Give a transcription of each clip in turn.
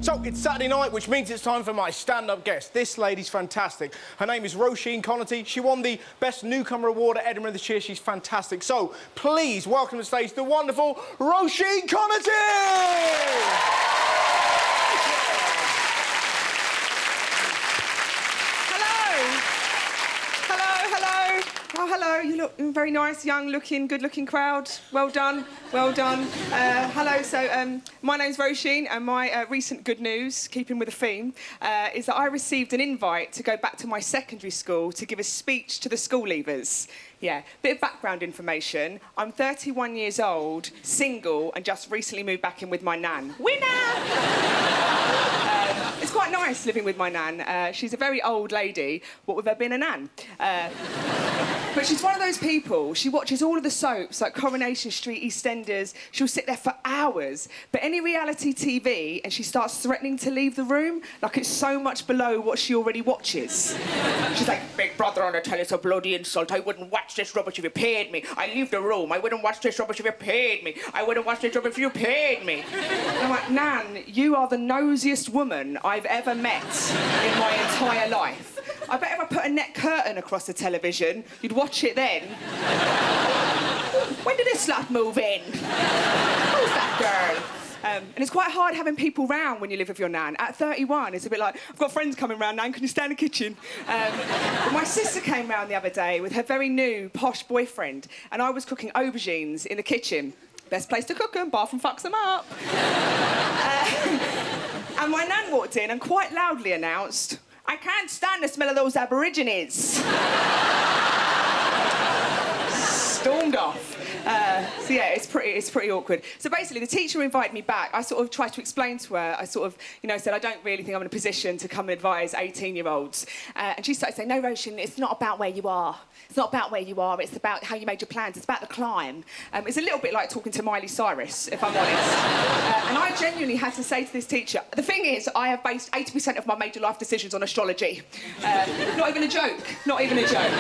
So, it's Saturday night, which means it's time for my stand-up guest. This lady's fantastic. Her name is Roisin Conaty. She won the Best Newcomer Award at Edinburgh this year. She's fantastic. So, please welcome to the stage the wonderful Roisin Conaty! Oh, hello. You look very nice, young-looking, good-looking crowd. Well done, well done. Hello, so my name's Roisin, and my recent good news, keeping with the theme, is that I received an invite to go back to my secondary school to give a speech to the school leavers. Yeah, bit of background information. I'm 31 years old, single, and just recently moved back in with my nan. Winner! It's quite nice living with my nan. She's a very old lady, what with her being a nan. But she's one of those people, she watches all of the soaps, like Coronation Street, EastEnders. She'll sit there for hours. But any reality TV, and she starts threatening to leave the room, like it's so much below what she already watches. She's like, Big Brother on the telly's a bloody insult. I wouldn't watch this rubbish if you paid me. I leave the room. I wouldn't watch this rubbish if you paid me. I wouldn't watch this rubbish if you paid me. And I'm like, Nan, you are the nosiest woman I've ever met in my entire life. I bet if I put a net curtain across the television, you'd watch it then. When did this slut move in? Who's that girl? And it's quite hard having people round when you live with your nan. At 31, it's a bit like, I've got friends coming round, Nan, can you stand in the kitchen? But my sister came round the other day with her very new, posh boyfriend, and I was cooking aubergines in the kitchen. Best place to cook them, bathroom fucks them up. And my nan walked in and quite loudly announced, I can't stand the smell of those Aborigines. Stormed off. So yeah, it's pretty awkward. So basically, the teacher invited me back. I sort of tried to explain to her. I sort of, said I don't really think I'm in a position to come and advise 18-year-olds. And she started saying, "No, Roisin, it's not about where you are. It's not about where you are. It's about how you made your plans. It's about the climb." It's a little bit like talking to Miley Cyrus, if I'm honest. And I genuinely had to say to this teacher, the thing is, I have based 80% of my major life decisions on astrology. Not even a joke. Not even a joke.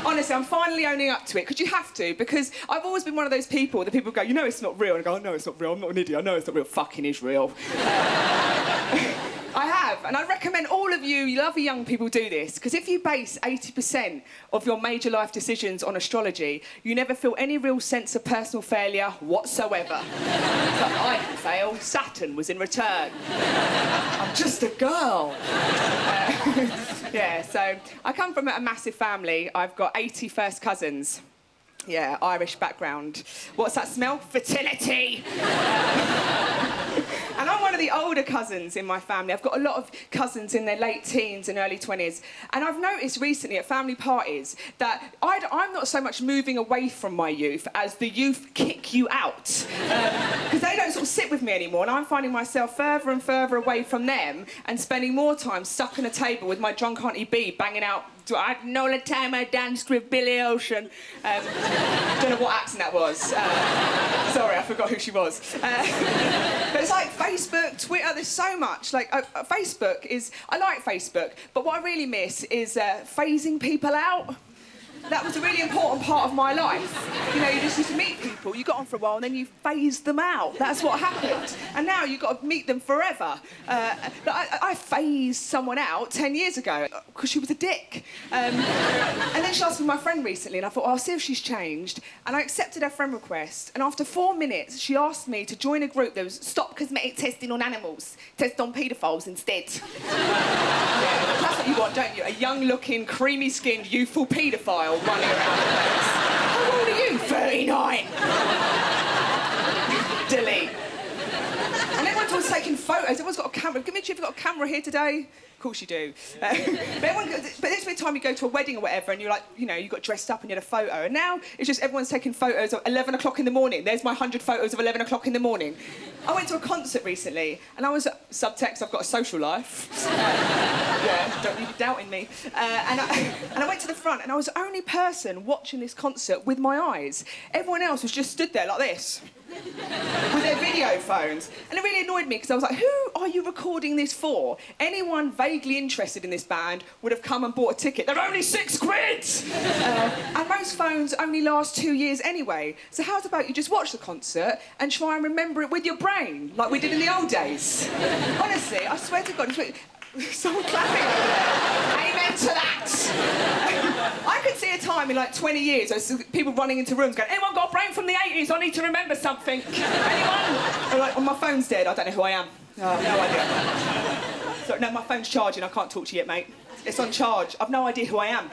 Honestly, I'm finally owning up to it, because you have to, because I've always been one of those people that people go, you know it's not real, and I go, no, it's not real, I'm not an idiot, I know it's not real, fucking is real. I have, and I recommend all of you lovely young people do this, because if you base 80% of your major life decisions on astrology, you never feel any real sense of personal failure whatsoever. It's like, I didn't fail, Saturn was in return. I'm just a girl. Yeah, so I come from a massive family. I've got 80 first cousins. Yeah, Irish background. What's that smell? Fertility! And I'm one of the older cousins in my family. I've got a lot of cousins in their late teens and early 20s. And I've noticed recently at family parties that I'm not so much moving away from my youth as the youth kick you out. Because they don't sort of sit with me anymore, and I'm finding myself further and further away from them and spending more time stuck on a table with my drunk Auntie B banging out, I know the time I danced with Billy Ocean. Don't know what accent that was. Sorry, I forgot who she was. But it's like Facebook, Twitter, there's so much. Like, Facebook is... I like Facebook, but what I really miss is phasing people out. That was a really important part of my life. You know, you just used to meet people, you got on for a while, and then you phased them out. That's what happened. And now you've got to meet them forever. I phased someone out 10 years ago because she was a dick. And then she asked me my friend recently, and I thought, oh, I'll see if she's changed. And I accepted her friend request, and after 4 minutes, she asked me to join a group that was Stop Cosmetic Testing on Animals, Test on Paedophiles instead. Yeah, that's what you want, don't you? A young-looking, creamy-skinned, youthful paedophile running around the place. How old are you? 39. Delete. And everyone's always taking photos. Everyone's got a camera. Give me a cheer if you've got a camera here today. Of course you do. But there's been a time you go to a wedding or whatever and you're like, you got dressed up and you had a photo. And now it's just everyone's taking photos at 11 o'clock in the morning. There's my 100 photos of 11 o'clock in the morning. I went to a concert recently and I was... Subtext, I've got a social life. Yeah, don't you be doubting me. And I went to the front and I was the only person watching this concert with my eyes. Everyone else was just stood there like this. With their video phones. And it really annoyed me because I was like, who are you recording this for? Anyone vaguely vaguely interested in this band would have come and bought a ticket. They're only £6! And most phones only last 2 years anyway. So how's about you just watch the concert and try and remember it with your brain, like we did in the old days? Honestly, I swear to God, someone clapping over there. Amen to that. I could see a time in like 20 years, there's people running into rooms going, anyone got a brain from the 80s? I need to remember something. Anyone? Or like, oh, my phone's dead, I don't know who I am. Oh, no idea. So, no, my phone's charging, I can't talk to you yet, mate. It's on charge. I've no idea who I am.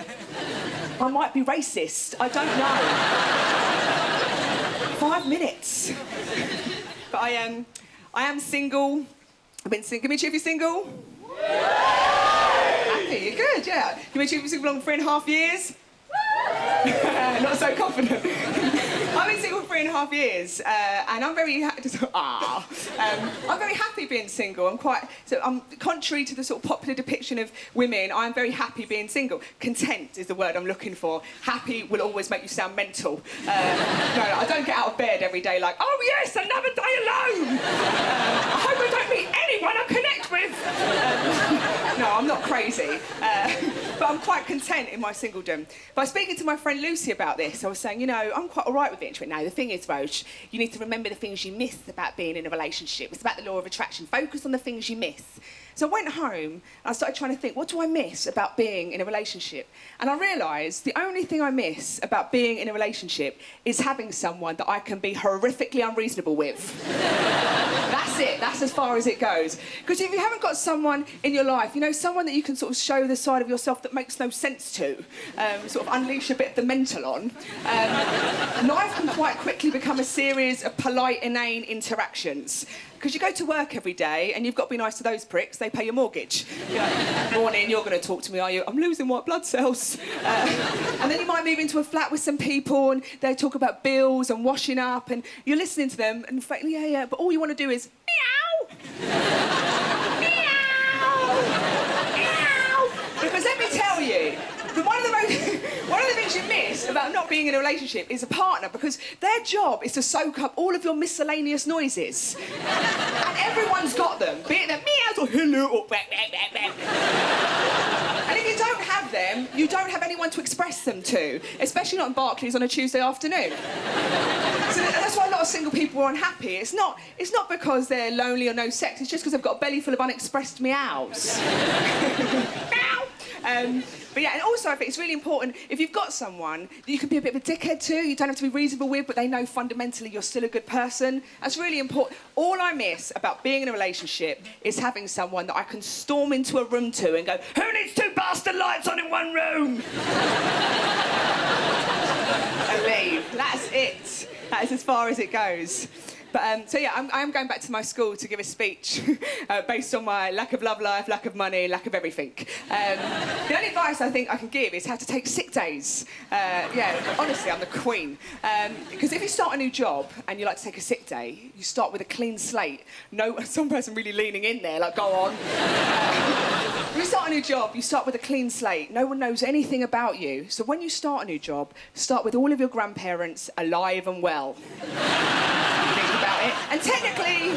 I might be racist. I don't know. 5 minutes. But I am single. I've been single. Give me a cheer if you're single. Happy, you're good, yeah. Give me a cheer if you're single for 3.5 years. Not so confident. I've been single for 3.5 years, and I'm very I'm very happy being single. I'm contrary to the sort of popular depiction of women. I'm very happy being single. Content is the word I'm looking for. Happy will always make you sound mental. No, I don't get out of bed every day like, oh yes, another day alone. I hope I don't meet anyone I connect with. No, I'm not crazy, but I'm quite content in my singledom. By speaking to my friend Lucy about this, I was saying, you know, I'm quite all right with it. She went, no, the thing is, Roche, you need to remember the things you miss about being in a relationship. It's about the law of attraction. Focus on the things you miss. So I went home and I started trying to think, what do I miss about being in a relationship? And I realised the only thing I miss about being in a relationship is having someone that I can be horrifically unreasonable with. That's it. That's as far as it goes. Because if you haven't got someone in your life, you know, someone that you can sort of show the side of yourself that makes no sense to, sort of unleash a bit of the mental on, life can quite quickly become a series of polite, inane interactions. Because you go to work every day and you've got to be nice to those pricks, they pay your mortgage. You're like, morning, you're going to talk to me, are you? I'm losing white blood cells. And then you might move into a flat with some people and they talk about bills and washing up and you're listening to them and yeah, but all you want to do is meow! Meow! Meow! Because let me tell you, one of the things you miss about not being in a relationship is a partner, because their job is to soak up all of your miscellaneous noises. And everyone's got them, be it the meows or hello or blah, blah, blah, blah. And if you don't have them, you don't have anyone to express them to, especially not in Barclays on a Tuesday afternoon. So that's why a lot of single people are unhappy. It's not because they're lonely or no sex, it's just because they've got a belly full of unexpressed meows. Meow! But yeah, and also I think it's really important, if you've got someone that you can be a bit of a dickhead to, you don't have to be reasonable with, but they know fundamentally you're still a good person. That's really important. All I miss about being in a relationship is having someone that I can storm into a room to and go, who needs 2 bastard lights on in one room? And leave. That's it. That is as far as it goes. But, so yeah, I'm going back to my school to give a speech based on my lack of love life, lack of money, lack of everything. The only advice I think I can give is how to take sick days. Yeah, honestly, I'm the queen. Because if you start a new job and you like to take a sick day, you start with a clean slate. No, some person really leaning in there, like, go on. When you start a new job, you start with a clean slate. No one knows anything about you. So when you start a new job, start with all of your grandparents alive and well. About it. And technically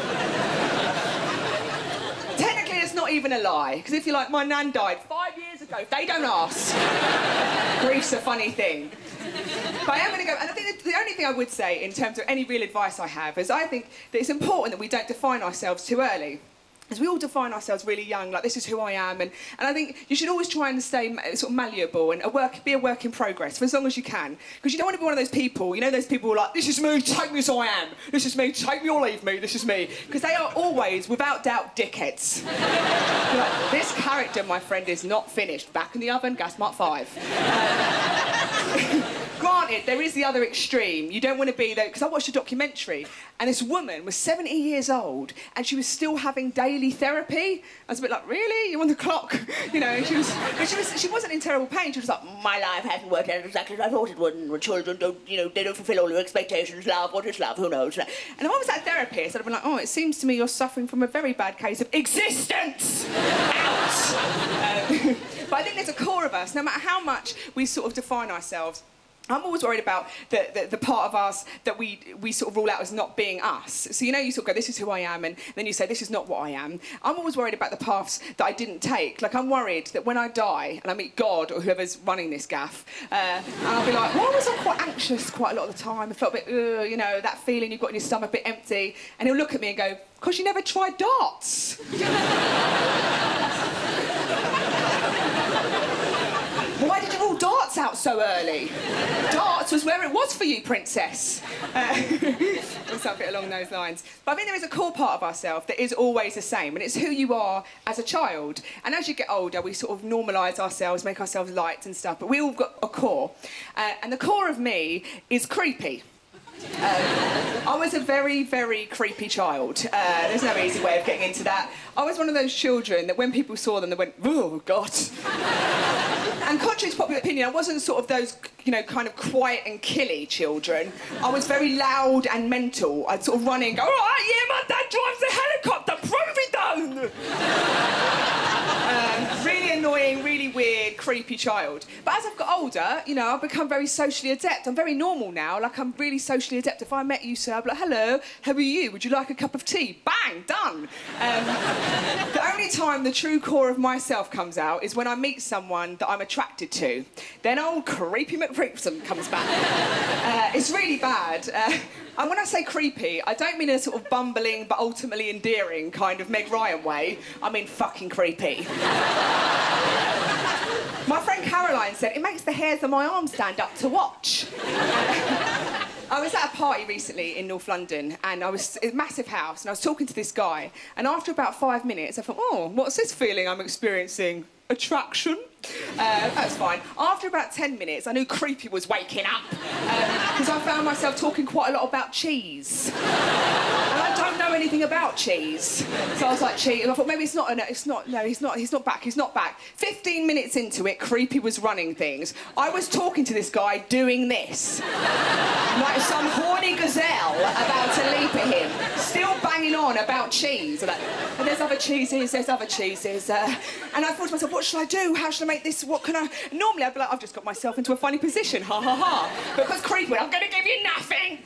it's not even a lie, because if you're like, my nan died 5 years ago, they don't ask. Grief's a funny thing. But I am going to go, and I think the only thing I would say in terms of any real advice I have is I think that it's important that we don't define ourselves too early. Because we all define ourselves really young, like, this is who I am, and I think you should always try and stay sort of malleable and be a work in progress for as long as you can. Because you don't want to be one of those people, you know, those people who are like, this is me, take me as I am. This is me, take me or leave me, this is me. Because they are always, without doubt, dickheads. Like, this character, my friend, is not finished. Back in the oven, gas mark 5. Granted, there is the other extreme. You don't want to be there, because I watched a documentary and this woman was 70 years old and she was still having daily therapy. I was a bit like, really? You're on the clock? You know, she wasn't in terrible pain. She was like, my life hasn't worked out exactly as I thought it would, and children don't, you know, they don't fulfill all your expectations. Love, what is love? Who knows? And if I was that therapist, I'd have been like, oh, it seems to me you're suffering from a very bad case of existence. Out! But I think there's a core of us, no matter how much we sort of define ourselves, I'm always worried about the part of us that we sort of rule out as not being us. So, you know, you sort of go, this is who I am, and then you say, this is not what I am. I'm always worried about the paths that I didn't take. Like, I'm worried that when I die and I meet God or whoever's running this gaff, and I'll be like, why was I quite anxious quite a lot of the time? I felt a bit, you know, that feeling you've got in your stomach, a bit empty. And he'll look at me and go, because you never tried darts. Why did you rule darts out so early? Darts was where it was for you, princess. Or something along those lines. But I think there is a core part of ourselves that is always the same, and it's who you are as a child. And as you get older, we sort of normalise ourselves, make ourselves light and stuff, but we all got a core. And the core of me is creepy. I was a very, very creepy child. There's no easy way of getting into that. I was one of those children that when people saw them, they went, oh, God. And contrary to popular opinion, I wasn't sort of those, you know, kind of quiet and killy children. I was very loud and mental. I'd sort of run in and go, all right, yeah, my dad drives a helicopter, prove he don't! Really annoying, really weird, creepy child. But as I've got older, you know, I've become very socially adept. I'm very normal now. Like, I'm really socially adept. If I met you, sir, I'd be like, hello, how are you? Would you like a cup of tea? Bang, done. The only time the true core of myself comes out is when I meet someone that I'm attracted to. Then old creepy McCreepsome comes back. It's really bad. And when I say creepy, I don't mean a sort of bumbling but ultimately endearing kind of Meg Ryan way. I mean fucking creepy. My friend Caroline said, it makes the hairs on my arms stand up to watch. I was at a party recently in North London, and I was in a massive house, and I was talking to this guy, and after about 5 minutes, I thought, oh, what's this feeling I'm experiencing? Attraction? That's fine. After about 10 minutes, I knew creepy was waking up, because I found myself talking quite a lot about cheese. And I don't know anything about cheese. So I was like, cheese. And I thought, maybe he's not back. 15 minutes into it, creepy was running things. I was talking to this guy doing this. Like some horny gazelle about to leap at him, still banging on about cheese. And there's other cheeses, and I thought to myself, what should I do? How should I make this? What can I... Normally I'd be like, I've just got myself into a funny position, ha ha ha. But because creepy went, I'm going to give you nothing.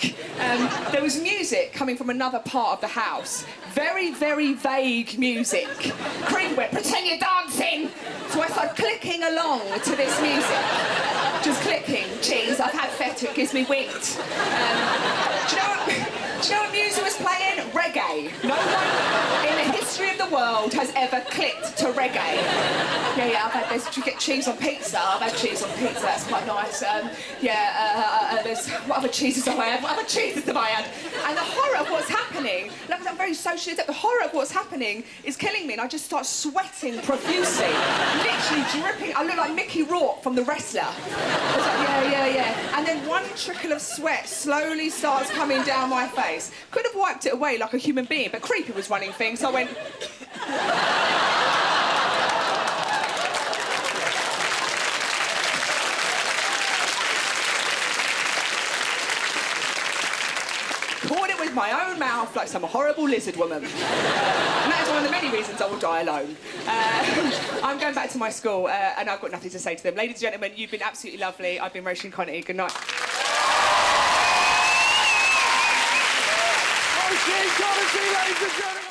There was music coming from another part of the house. Very, very vague music. Creepy went, pretend you're dancing. So I started clicking along to this music. Just clicking. Cheese, I've had feta, it gives me winked. Do you know what music was playing? Reggae. No one in the history of the world has ever clicked to reggae. Yeah, I've had this. Do you get cheese on pizza? I've had cheese on pizza, that's quite nice. There's... What other cheeses have I had? And the horror of what's happening, like I'm very socially adept, the horror of what's happening is killing me, and I just start sweating profusely. Literally dripping. I look like Mickey Rourke from The Wrestler. I was like, yeah. And then one trickle of sweat slowly starts coming down my face. Could have wiped it away like a human being, but creepy was running things, so I went... Caught it with my own mouth like some horrible lizard woman. And that is one of the many reasons I will die alone. I'm going back to my school and I've got nothing to say to them. Ladies and gentlemen, you've been absolutely lovely. I've been Roisin Conaty. Good night. Roisin Conaty, ladies and gentlemen.